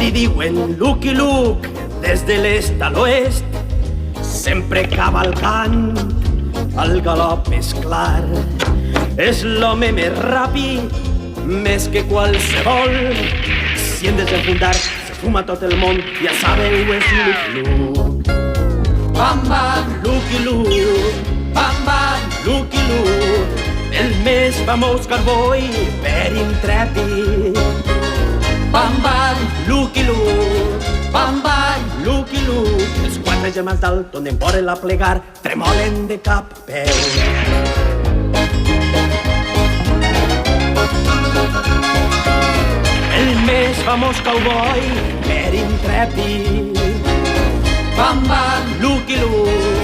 Li diuen Lucky Luke des de l'est a l'oest, sempre cavalcant, el galop és clar. És l'home més ràpid, més que qualsevol. Si en desenfundar se fuma tot el món, ja sabeu, és Lucky Luke. Bam, bam, Lucky Luke. Bam, bam, Lucky Luke. El més famós cowboy per intrèpid. Bam, bam, Lucky Luke. Bam, bam, Lucky Luke. Els quatre germans Dalton en vore-la plegar tremolen de cap a peu. El més famós cowboy per intrèpid. Bam, bam, Lucky Luke.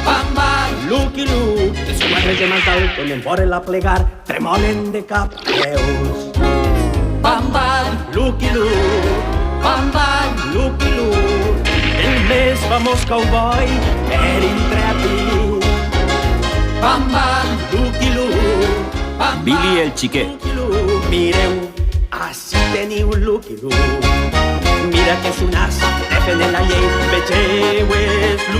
Bam, bam, Lucky Luke. Els quatre germans Dalton en vore-la plegar tremolen de cap a peus. Bam, bam, Lucky Luke. Bam, bam, Lucky Luke. El més famós cowboy per intrèpid. Bam, bam, Lucky Luke. Bam, Billy el Xiquet. Lucky Luke. Mireu, així teniu Lucky Luke. Mira que és un as, defendent la llei, vegeu, és Lucky